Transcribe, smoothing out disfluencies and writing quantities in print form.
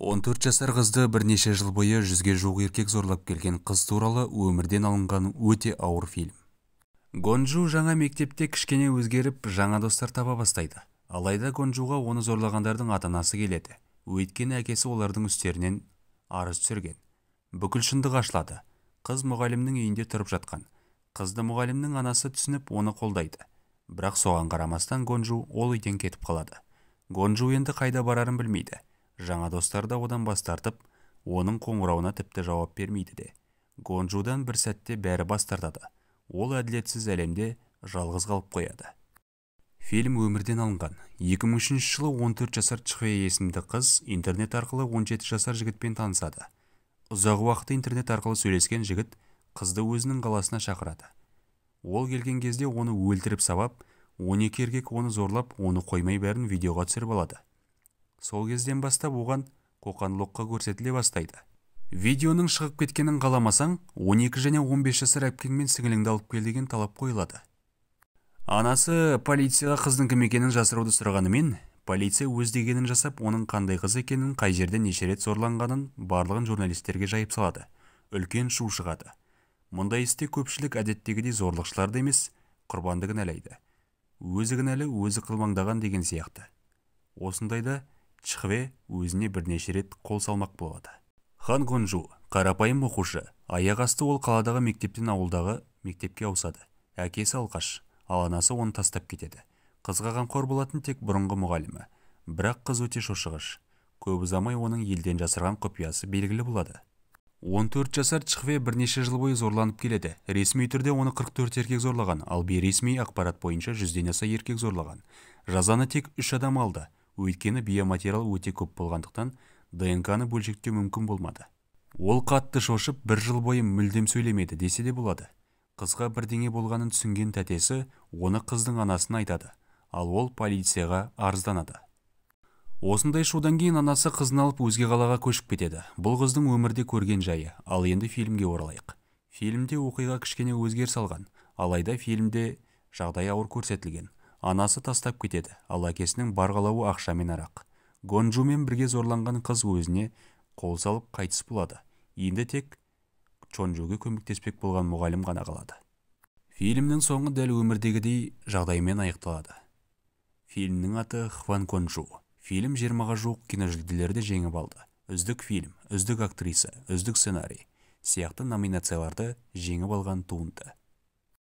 14 жасар қызды бірнеше жыл бойы 100-ге жуық еркек зорлап келген қыз туралы өмірден алынған өте ауыр фильм. Гонжу жаңа мектепте кішкене өзгеріп, жаңа достар таба бастайды. Алайда Гонжуға оны зорлағандардың ата-анасы келеді. Өйткені әкесі олардың үстерінен арыз түсірген. Бүкіл шындық ашылады. Қыз мұғалімнің үйінде тұрып жатқан. Қызды мұғалімнің анасы түсініп, оны қолдайды. Бірақ соған қарамастан Гонжу ол үйден кетіп қалады. Гонжу енді қайда барарын білмейді. Жаңа достар да одан бас тартып, оның қоңырауына тіпті жауап бермейді де. Гонжудан бір сәтте бәрі бас тартады. Ол әділетсіз әлемде жалғыз қалып қояды. Фильм өмірден алынған. 2003 жылы 14 жасар Чхве есімді қыз интернет арқылы 17 жасар жігітпен танысады. Ұзақ уақыт интернет арқылы сөйлескен жігіт қызды өзінің қаласына шақырады. Ол келген кезде оны өлтіріп сабап, 12 еркек оны зорлап, оны қоймай бәрін видеоға түсіріп алады. Сол кезден бастап оған қоқан-лоққы көрсетіле бастайды. Видеоның шығып кеткенін қаламасаң, 12 және 15 жасар әпкең мен сіңіліңді алып кел деген талап қойылады. Анасы полицияға қыздың кім екенін жасыруды сұрағанымен, полиция өз дегенін жасап, оның қандай қыз екенін, қай жерде неше рет зорланғанын барлығын журналистерге жайып салады. Үлкен шу шығады. Мұндай істе көпшілік әдеттегідей зорлықшыларды емес, құрбанды кінәлайды. Өзі кінәлі, өзі қылмаңдаған деген сияқты. Осындайда Чхве өзіне бірнеше рет қол салмақ болады. Хан Гонжу, қарапайым оқушы, аяқ асты ол қаладағы мектептен ауылдағы мектепке ауысады. Әкесі алқаш, ал анасы оны тастап кетеді. Қызға қамқор болатын тек бұрынғы мұғалімі. Бірақ қыз өте шошығыш. Көп ұзамай оның елден жасырған құпиясы белгілі болады. 14 жасар Чхве бірнеше жыл бойы зорланып келеді. Ресми түрде оны 44 еркек зорлаған, ал бейресми ақпарат бойынша 100-ден аса еркек зорлаған. Жазаны тек 3 адам алды. Өйткені биоматериал өте көп болғандықтан ДНК-ны бөлшектеу мүмкін болмады. Ол қатты шошып, бір жыл бойы мүлдем сөйлемеді десе де болады. Қызға бірдеңе болғанын түсінген тәтесі оны қыздың анасына айтады, ал ол полицияға арызданады. Осындай шудан кейін анасы қызын алып өзге қалаға көшіп кетеді. Бұл қыздың өмірде көрген жайы. Ал енді фильмге оралайық. Фильмде оқиға кішкене өзгеріс алған, алайда фильмде жағдай ауыр көрсетілген. Анасы тастап кетеді, ал әкесінің бар қалауы ақша мен арақ. Гонжумен бірге зорланған қыз өзіне қол салып қайтыс болады. Енді тек Чонжуге көмектеспек болған мұғалім ғана қалады. Фильмнің соңы дәл өмірдегідей жағдаймен аяқталады. Фильмнің аты Хван Гонжу. Фильм 20-ға жуық киножүлделерді жеңіп алды. Үздік фильм, үздік актриса, үздік сценарий сияқты номинацияларды жеңіп алған туынды.